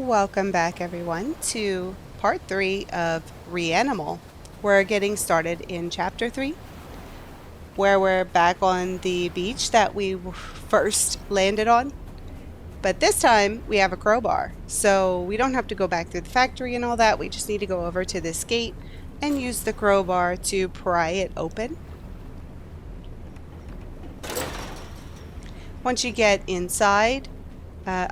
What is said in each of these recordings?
Welcome back, everyone, to part 3 of Reanimal. We're getting started in chapter 3, where we're back on the beach that we first landed on. But this time, we have a crowbar, so we don't have to go back through the factory and all that. We just need to go over to this gate and use the crowbar to pry it open. Once you get inside,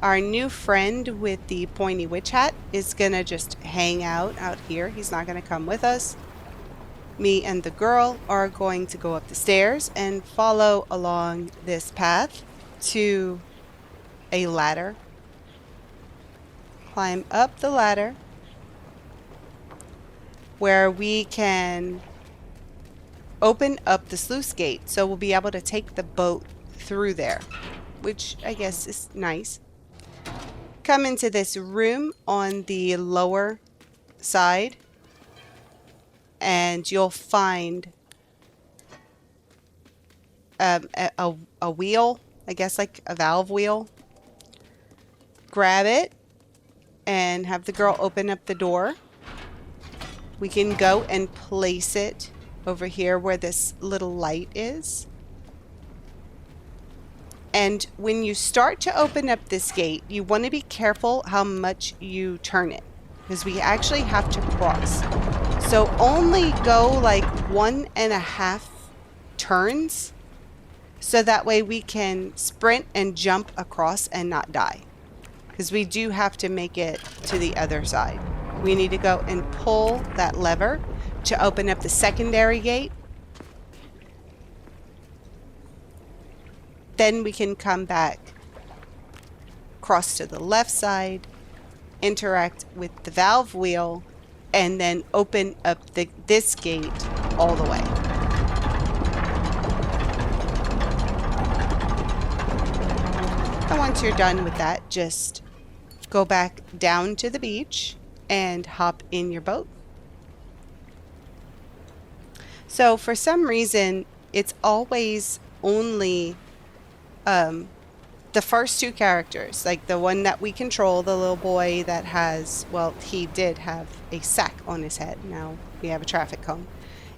our new friend with the pointy witch hat is gonna just hang out here. He's not gonna come with us. Me and the girl are going to go up the stairs and follow along this path to a ladder. Climb up the ladder where we can open up the sluice gate, so we'll be able to take the boat through there, which I guess is nice. Come into this room on the lower side and you'll find a wheel, I guess like a valve wheel. Grab it and have the girl open up the door. We can go and place it over here where this little light is. And when you start to open up this gate, you want to be careful how much you turn it, because we actually have to cross. So only go like 1.5 turns, so that way we can sprint and jump across and not die, because we do have to make it to the other side. We need to go and pull that lever to open up the secondary gate. Then we can come back, cross to the left side, interact with the valve wheel, and then open up this gate all the way. And once you're done with that, just go back down to the beach and hop in your boat. So for some reason, it's always only the first two characters, like the one that we control, the little boy that has, well, he did have a sack on his head. Now we have a traffic cone.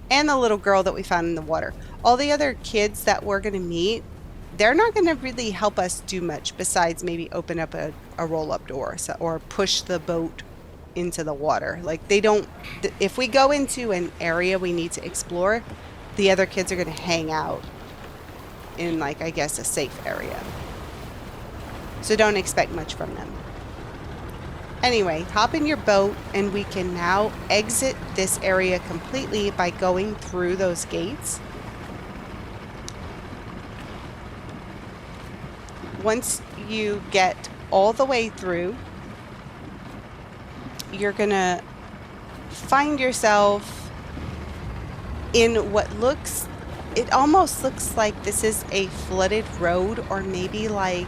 And the little girl that we found in the water. All the other kids that we're going to meet, they're not going to really help us do much besides maybe open up a roll-up door or push the boat into the water. Like they don't, if we go into an area we need to explore, the other kids are going to hang out in, like, I guess a safe area. So don't expect much from them. Anyway, hop in your boat and we can now exit this area completely by going through those gates. Once you get all the way through, you're gonna find yourself in what looks, it almost looks like this is a flooded road, or maybe like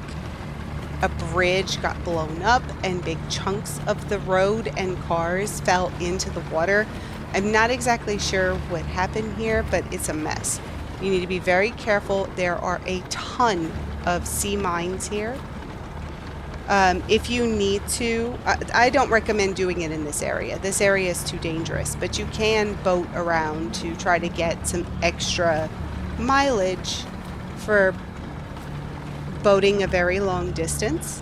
a bridge got blown up and big chunks of the road and cars fell into the water. I'm not exactly sure what happened here, but it's a mess. You need to be very careful. There are a ton of sea mines here. If you need to, I don't recommend doing it in this area. This area is too dangerous, but you can boat around to try to get some extra mileage for boating a very long distance.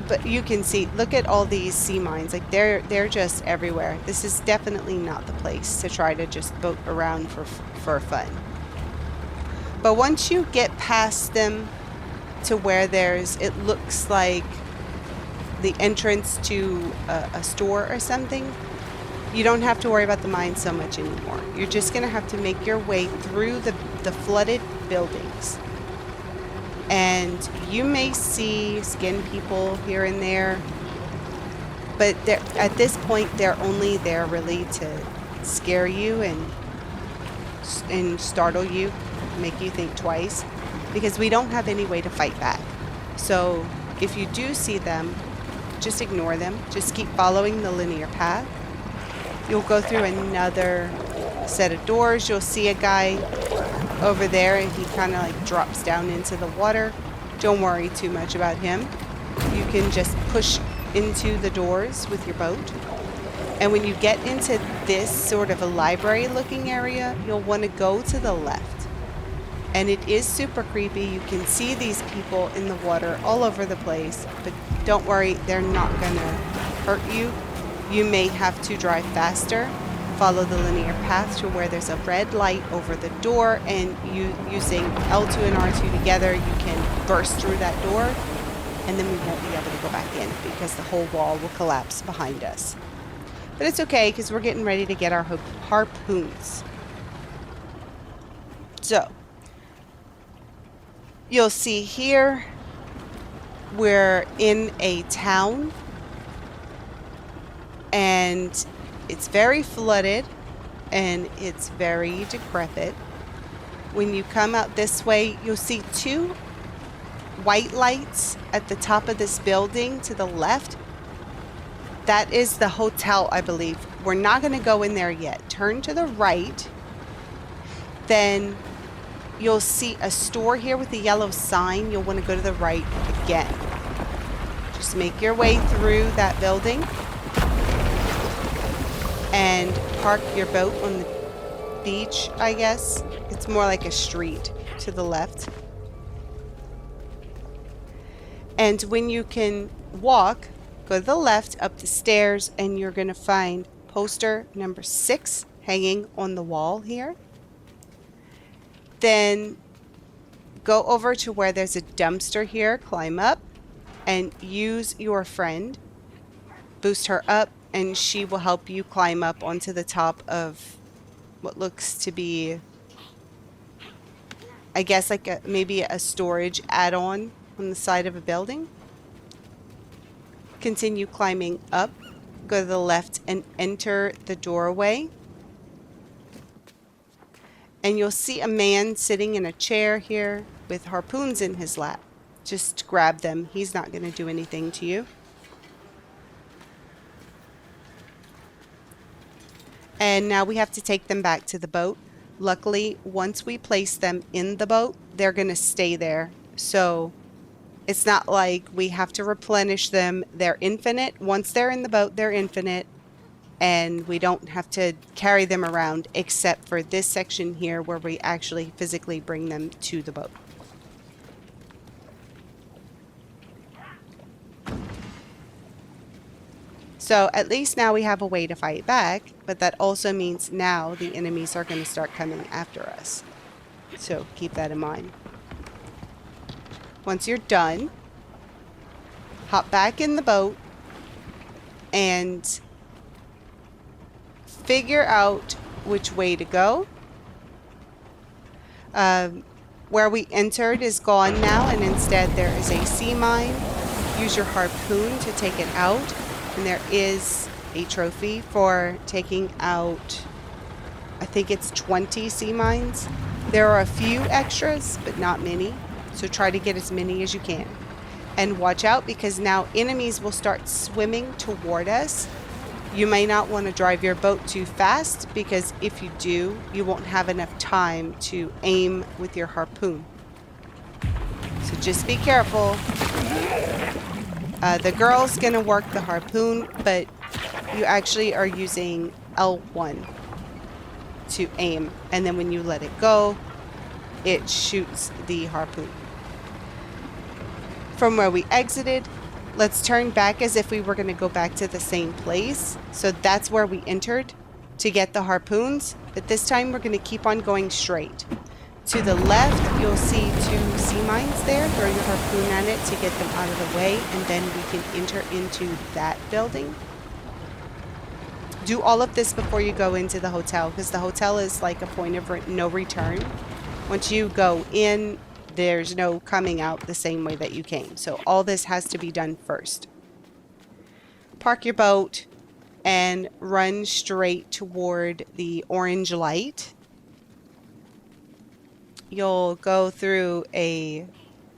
But you can see, look at all these sea mines, like they're just everywhere. This is definitely not the place to try to just boat around for fun. But once you get past them to where it looks like the entrance to a store or something, you don't have to worry about the mine so much anymore. You're just gonna have to make your way through the flooded buildings. And you may see skin people here and there, but at this point they're only there really to scare you and startle you, make you think twice, because we don't have any way to fight back. So if you do see them, just ignore them. Just keep following the linear path. You'll go through another set of doors. You'll see a guy over there and he kind of like drops down into the water. Don't worry too much about him. You can just push into the doors with your boat. And when you get into this sort of a library looking area, you'll want to go to the left. And it is super creepy. You can see these people in the water all over the place, but don't worry, they're not going to hurt you. You may have to drive faster. Follow the linear path to where there's a red light over the door, and using L2 and R2 together, you can burst through that door, and then we won't be able to go back in because the whole wall will collapse behind us. But it's okay because we're getting ready to get our harpoons. So, you'll see here we're in a town, and it's very flooded and it's very decrepit. When you come out this way, you'll see 2 white lights at the top of this building to the left. That is the hotel, I believe. We're not going to go in there yet. Turn to the right. Then you'll see a store here with a yellow sign. You'll want to go to the right again. Just make your way through that building and park your boat on the beach, I guess. It's more like a street to the left. And when you can walk, go to the left up the stairs, and you're going to find poster number 6 hanging on the wall here. Then go over to where there's a dumpster here, climb up, and use your friend. Boost her up, and she will help you climb up onto the top of what looks to be, I guess, like maybe a storage add-on on the side of a building. Continue climbing up, go to the left and enter the doorway. And you'll see a man sitting in a chair here with harpoons in his lap. Just grab them. He's not going to do anything to you. And now we have to take them back to the boat. Luckily, once we place them in the boat, they're going to stay there. So it's not like we have to replenish them. They're infinite. Once they're in the boat, they're infinite. And we don't have to carry them around except for this section here where we actually physically bring them to the boat. So at least now we have a way to fight back, but that also means now the enemies are going to start coming after us. So keep that in mind. Once you're done, hop back in the boat and figure out which way to go. Where we entered is gone now, and instead there is a sea mine. Use your harpoon to take it out. And there is a trophy for taking out, I think it's 20 sea mines. There are a few extras, but not many. So try to get as many as you can. And watch out, because now enemies will start swimming toward us. You may not want to drive your boat too fast, because if you do, you won't have enough time to aim with your harpoon. So just be careful. The girl's going to work the harpoon, but you actually are using L1 to aim. And then when you let it go, it shoots the harpoon. From where we exited, let's turn back as if we were going to go back to the same place. So that's where we entered to get the harpoons. But this time we're going to keep on going straight. To the left, you'll see 2 sea mines there. Throw your harpoon at it to get them out of the way, and then we can enter into that building. Do all of this before you go into the hotel, because the hotel is like a point of no return. Once you go in, there's no coming out the same way that you came. So all this has to be done first. Park your boat and run straight toward the orange light. You'll go through a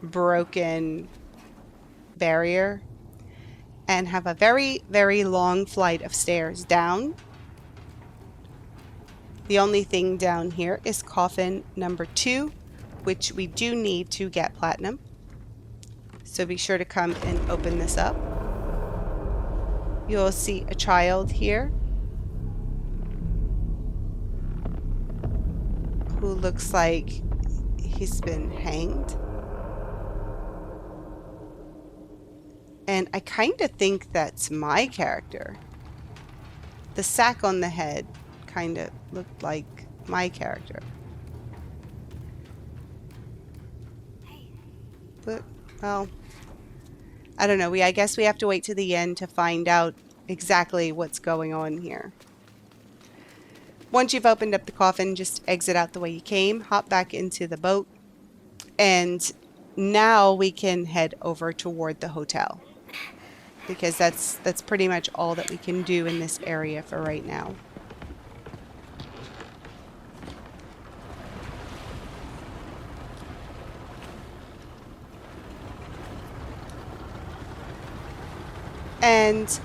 broken barrier and have a very, very long flight of stairs down. The only thing down here is coffin number 2, which we do need to get platinum. So be sure to come and open this up. You'll see a child here who looks like he's been hanged. And I kind of think that's my character. The sack on the head kind of looked like my character. But, well, I don't know. I guess we have to wait to the end to find out exactly what's going on here. Once you've opened up the coffin, just exit out the way you came, hop back into the boat, and now we can head over toward the hotel. Because that's pretty much all that we can do in this area for right now. And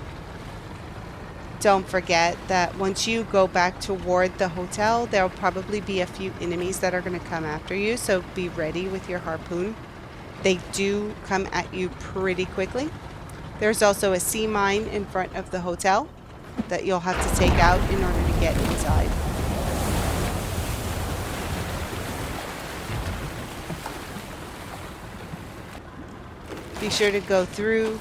don't forget that once you go back toward the hotel, there'll probably be a few enemies that are going to come after you, so be ready with your harpoon. They do come at you pretty quickly. There's also a sea mine in front of the hotel that you'll have to take out in order to get inside. Be sure to go through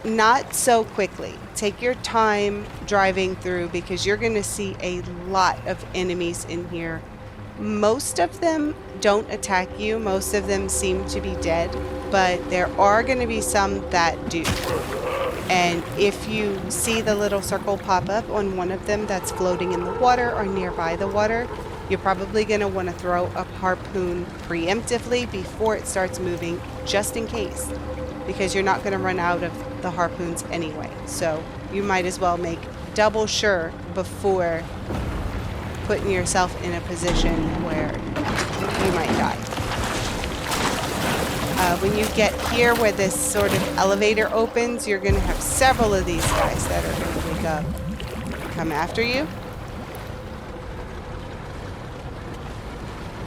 not so quickly. Take your time driving through because you're going to see a lot of enemies in here. Most of them don't attack you. Most of them seem to be dead, but there are going to be some that do. And if you see the little circle pop up on one of them that's floating in the water or nearby the water, you're probably going to want to throw a harpoon preemptively before it starts moving, just in case, because you're not going to run out of the harpoons anyway. So you might as well make double sure before putting yourself in a position where you might die. When you get here where this sort of elevator opens, you're going to have several of these guys that are going to wake up, come after you.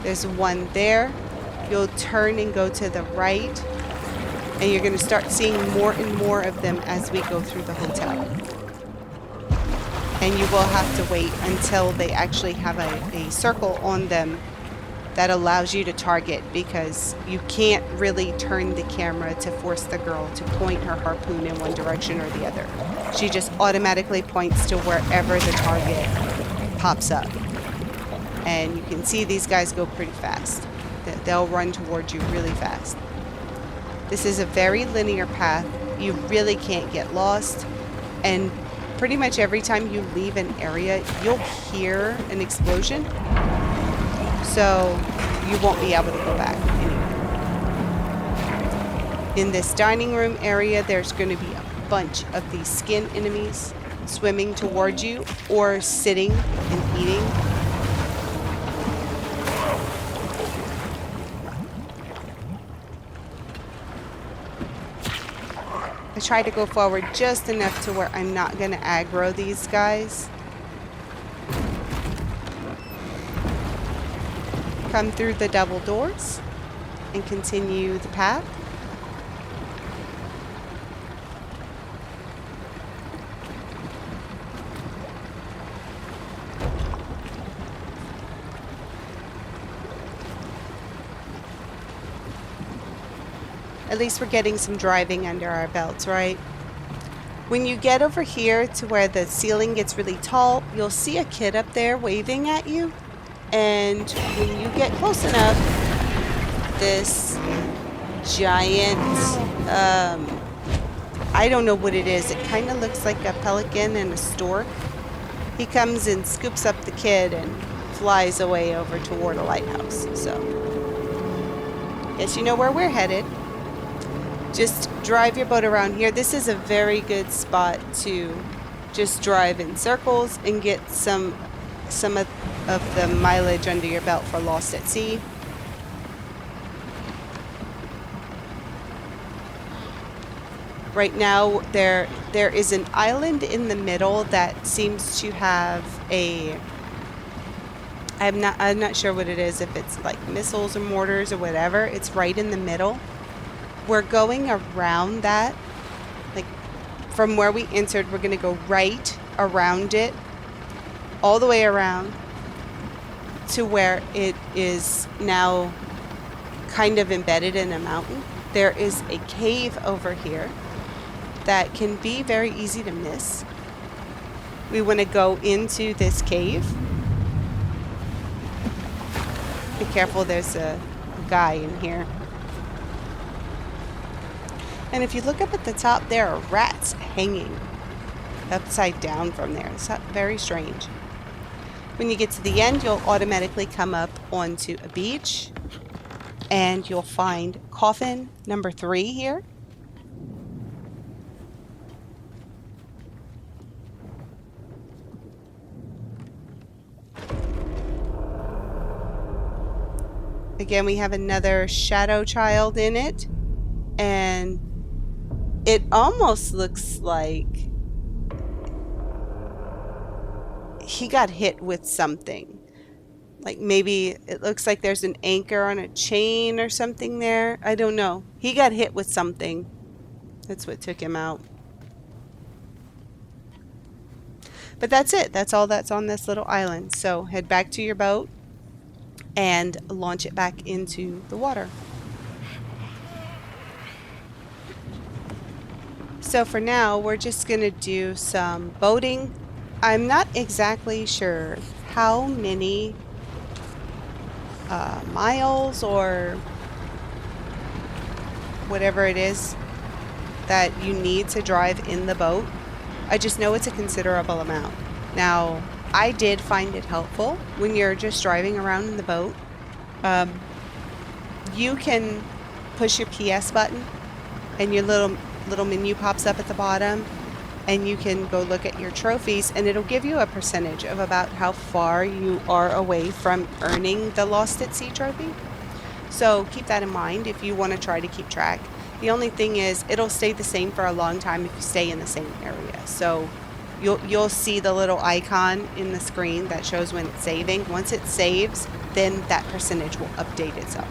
There's one there. You'll turn and go to the right, and you're going to start seeing more and more of them as we go through the hotel. And you will have to wait until they actually have a circle on them that allows you to target, because you can't really turn the camera to force the girl to point her harpoon in one direction or the other. She just automatically points to wherever the target pops up. And you can see these guys go pretty fast. They'll run towards you really fast. This is a very linear path. You really can't get lost. And pretty much every time you leave an area, you'll hear an explosion. So you won't be able to go back anywhere. In this dining room area, there's going to be a bunch of these skin enemies swimming towards you or sitting and eating. I try to go forward just enough to where I'm not going to aggro these guys. Come through the double doors and continue the path. At least we're getting some driving under our belts, right? When you get over here to where the ceiling gets really tall, you'll see a kid up there waving at you. And when you get close enough, this giant, I don't know what it is. It kind of looks like a pelican and a stork. He comes and scoops up the kid and flies away over toward a lighthouse. So, guess you know where we're headed. Just drive your boat around here. This is a very good spot to just drive in circles and get some of the mileage under your belt for Lost at Sea. Right now there is an island in the middle that seems to have a I'm not sure what it is, if it's like missiles or mortars or whatever. It's right in the middle. We're going around that, like from where we entered, we're going to go right around it, all the way around to where it is now kind of embedded in a mountain. There is a cave over here that can be very easy to miss. We want to go into this cave. Be careful, there's a guy in here. And if you look up at the top, there are rats hanging upside down from there. It's very strange. When you get to the end, you'll automatically come up onto a beach, and you'll find Coffin number 3 here. Again, we have another shadow child in it, and it almost looks like he got hit with something. Like maybe it looks like there's an anchor on a chain or something there. I don't know. He got hit with something. That's what took him out. But that's it. That's all that's on this little island. So head back to your boat and launch it back into the water. So for now, we're just going to do some boating. I'm not exactly sure how many miles or whatever it is that you need to drive in the boat. I just know it's a considerable amount. Now, I did find it helpful when you're just driving around in the boat. You can push your PS button and your little menu pops up at the bottom, and you can go look at your trophies, and it'll give you a percentage of about how far you are away from earning the Lost at Sea trophy. So keep that in mind if you want to try to keep track. The only thing is it'll stay the same for a long time if you stay in the same area. So you'll see the little icon in the screen that shows when it's saving. Once it saves, then that percentage will update itself.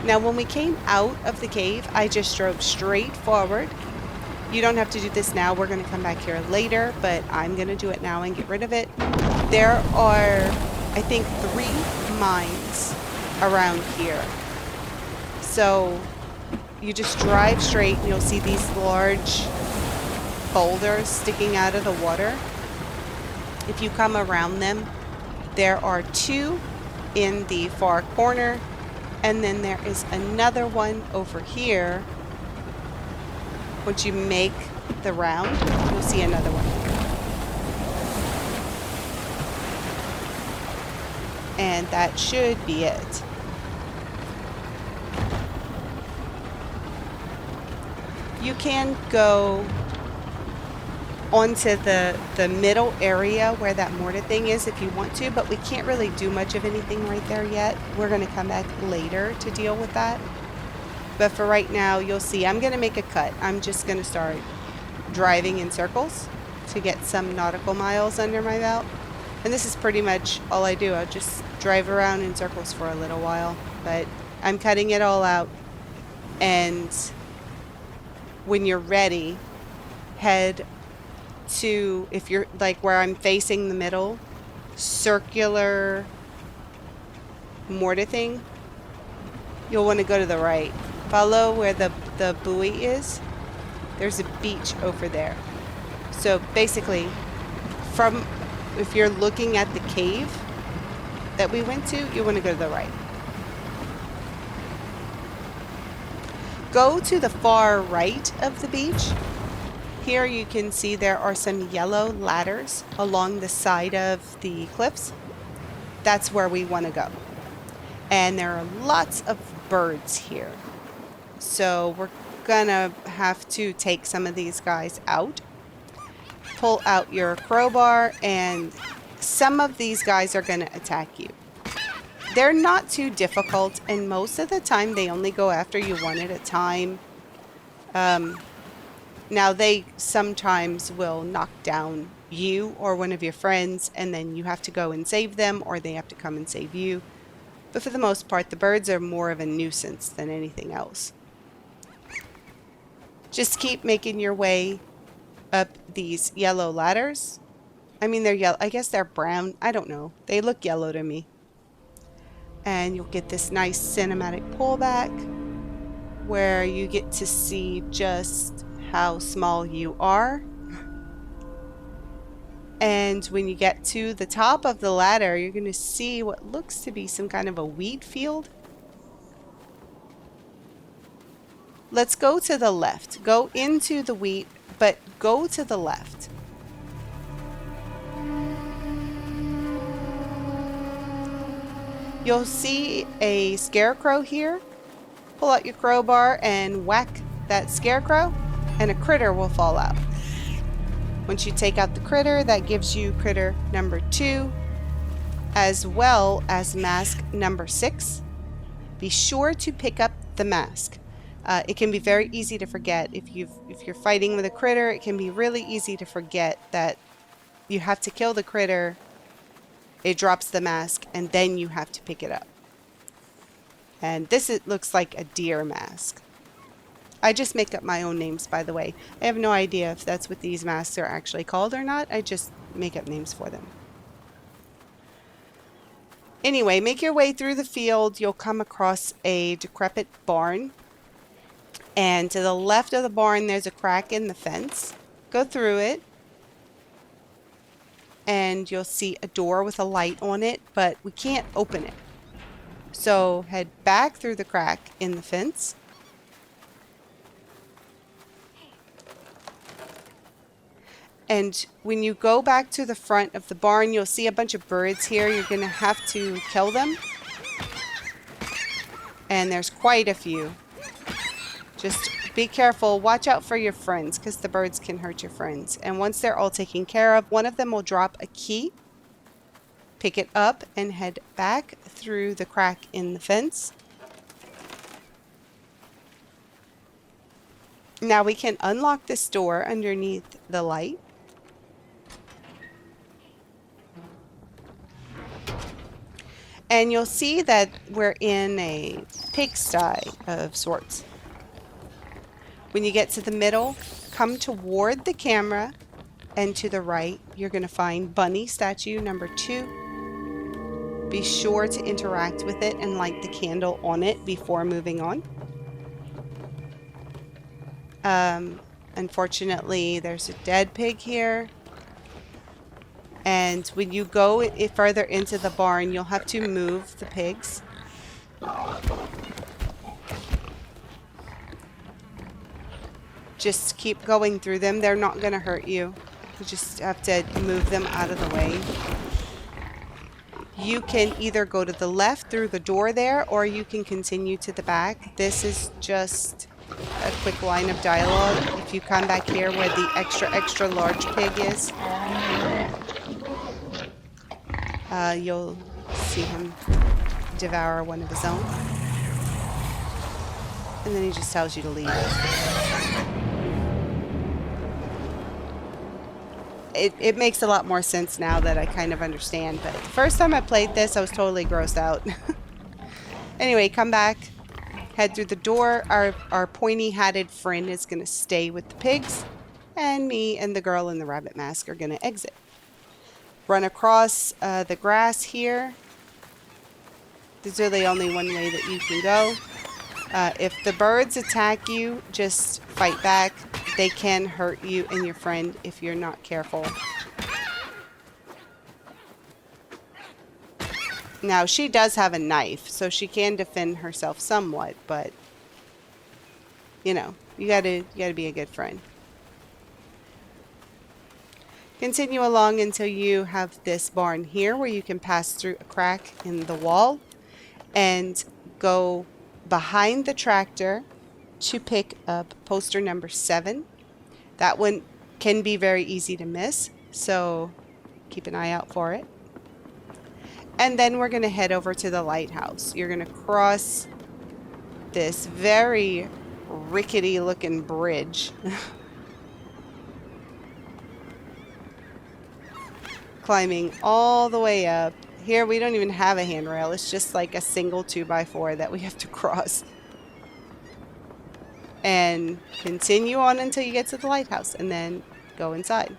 Now when we came out of the cave, I just drove straight forward. You don't have to do this now. We're going to come back here later, but I'm going to do it now and get rid of it. There are, I think, 3 mines around here. So you just drive straight and you'll see these large boulders sticking out of the water. If you come around them, there are 2 in the far corner, and then there is another one over here. Once you make the round, you'll see another one here. And that should be it. You can go onto the middle area where that mortar thing is if you want to, but we can't really do much of anything right there yet. We're going to come back later to deal with that. But for right now, you'll see I'm going to make a cut. I'm just going to start driving in circles to get some nautical miles under my belt. And this is pretty much all I do. I'll just drive around in circles for a little while. But I'm cutting it all out. And when you're ready, head to, if you're like where I'm facing the middle, circular mortar thing, you'll want to go to the right. Follow where the buoy is. There's a beach over there. So basically, from if you're looking at the cave that we went to, you want to go to the right. Go to the far right of the beach. Here you can see there are some yellow ladders along the side of the cliffs. That's where we want to go. And there are lots of birds here. So we're gonna have to take some of these guys out. Pull out your crowbar, and some of these guys are gonna attack you. They're not too difficult, and most of the time they only go after you one at a time. Now they sometimes will knock down you or one of your friends, and then you have to go and save them, or they have to come and save you. But for the most part, the birds are more of a nuisance than anything else. Just keep making your way up these yellow ladders. I mean, they're yellow. I guess they're brown. I don't know. They look yellow to me. And you'll get this nice cinematic pullback where you get to see just how small you are. And when you get to the top of the ladder, you're going to see what looks to be some kind of a wheat field. Let's go to the left. Go into the wheat, but go to the left. You'll see a scarecrow here. Pull out your crowbar and whack that scarecrow, and a critter will fall out. Once you take out the critter, that gives you critter number 2, as well as mask number 6. Be sure to pick up the mask. It can be very easy to forget. If you're fighting with a critter, it can be really easy to forget that you have to kill the critter. It drops the mask, and then you have to pick it up. And this looks like a deer mask. I just make up my own names, by the way. I have no idea if that's what these masks are actually called or not. I just make up names for them. Anyway, make your way through the field. You'll come across a decrepit barn. And to the left of the barn, there's a crack in the fence. Go through it. And you'll see a door with a light on it, but we can't open it. So head back through the crack in the fence. And when you go back to the front of the barn, you'll see a bunch of birds here. You're going to have to kill them. And there's quite a few. Just be careful. Watch out for your friends, because the birds can hurt your friends. And once they're all taken care of, one of them will drop a key. Pick it up and head back through the crack in the fence. Now we can unlock this door underneath the light. And you'll see that we're in a pigsty of sorts. When you get to the middle, come toward the camera, and to the right, you're going to find bunny statue number 2. Be sure to interact with it and light the candle on it before moving on. Unfortunately, there's a dead pig here. And when you go further into the barn, you'll have to move the pigs. Just keep going through them. They're not going to hurt you. You just have to move them out of the way. You can either go to the left through the door there, or you can continue to the back. This is just a quick line of dialogue. If you come back here where the extra large pig is, you'll see him devour one of his own. And then he just tells you to leave. It makes a lot more sense now that I kind of understand, but the first time I played this, I was totally grossed out. Anyway, come back, head through the door. Our pointy-hatted friend is going to stay with the pigs, and me and the girl in the rabbit mask are going to exit. Run across the grass here. There's really only one way that you can go. If the birds attack you, just fight back. They can hurt you and your friend if you're not careful. Now, she does have a knife, so she can defend herself somewhat, but you know, you gotta be a good friend. Continue along until you have this barn here where you can pass through a crack in the wall and go behind the tractor to pick up poster number 7. That one can be very easy to miss, so keep an eye out for it. And then we're going to head over to the lighthouse. You're going to cross this very rickety looking bridge. Climbing all the way up. Here we don't even have a handrail. It's just like a single 2x4 that we have to cross. And continue on until you get to the lighthouse. And then go inside.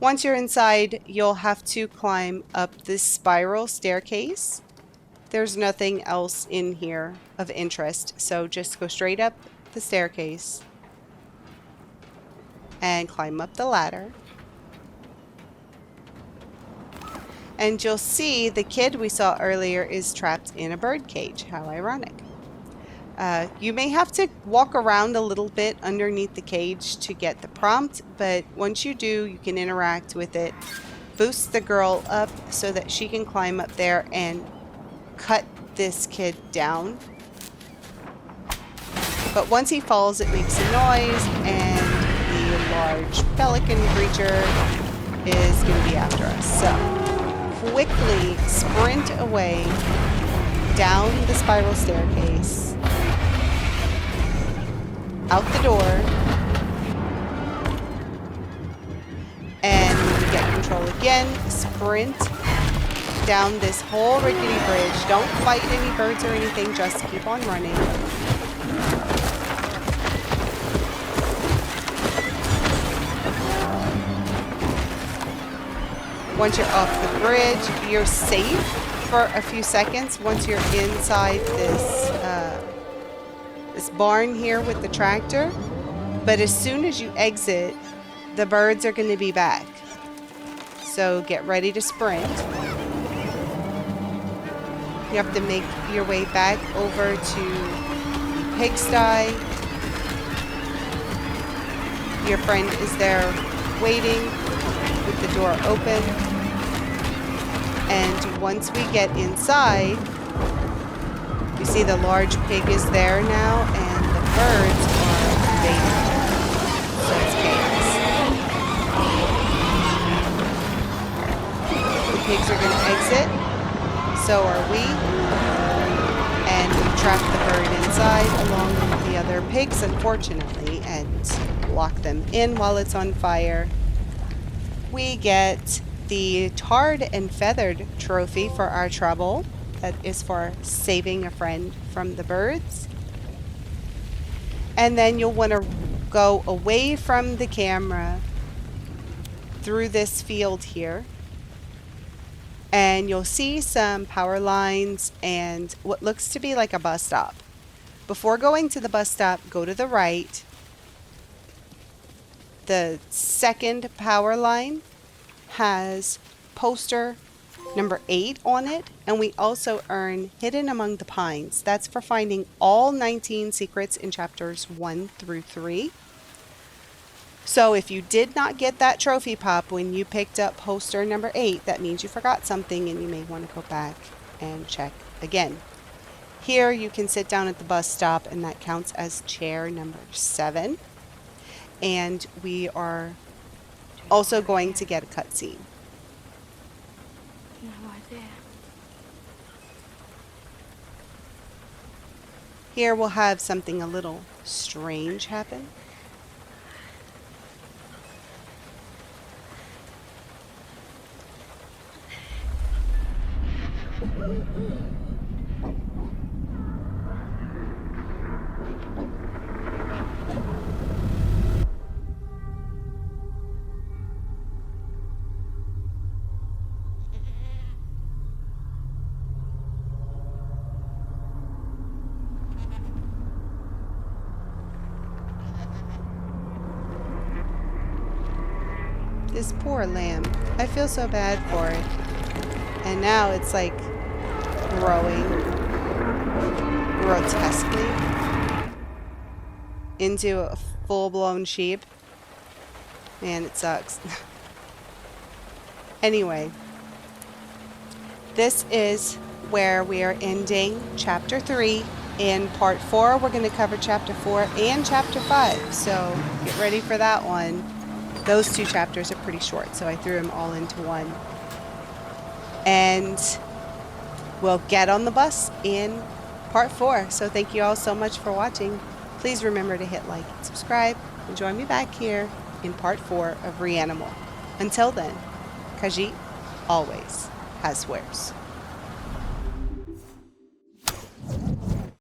Once you're inside, you'll have to climb up this spiral staircase. There's nothing else in here of interest, so just go straight up the staircase and climb up the ladder. And you'll see the kid we saw earlier is trapped in a bird cage. How ironic. You may have to walk around a little bit underneath the cage to get the prompt, but once you do, you can interact with it. Boost the girl up so that she can climb up there and cut this kid down. But once he falls, it makes a noise, and the large pelican creature is going to be after us. So quickly sprint away down the spiral staircase, out the door, and when you get control again, sprint down this whole rickety bridge. Don't fight any birds or anything, just keep on running. Once you're off the bridge, you're safe for a few seconds once you're inside this barn here with the tractor. But as soon as you exit, the birds are going to be back. So get ready to sprint. You have to make your way back over to the pigsty. Your friend is there waiting with the door open. And once we get inside, you see the large pig is there now, and the birds are invading. So it's chaos. The pigs are going to exit. So are we. And we trap the bird inside along with the other pigs, unfortunately, and lock them in while it's on fire. We get the tarred and feathered trophy for our trouble. That is for saving a friend from the birds. And then you'll want to go away from the camera through this field here. And you'll see some power lines and what looks to be like a bus stop. Before going to the bus stop, go to the right. The second power line has poster number 8 on it, and we also earn Hidden Among the Pines. That's for finding all 19 secrets in chapters 1 through 3. So if you did not get that trophy pop when you picked up poster number 8, that means you forgot something and you may want to go back and check again. Here you can sit down at the bus stop, and that counts as chair number 7. And we are also going to get a cutscene. No idea. Here we'll have something a little strange happen. This poor lamb. I feel so bad for it. And now it's like growing grotesquely into a full-blown sheep. Man, it sucks. Anyway, this is where we are ending chapter 3. In part 4, we're going to cover chapter 4 and chapter 5. So get ready for that one. Those 2 chapters are pretty short, so I threw them all into one. And we'll get on the bus in part 4. So thank you all so much for watching. Please remember to hit like and subscribe, and join me back here in part 4 of Reanimal. Until then, Khajiit always has wares.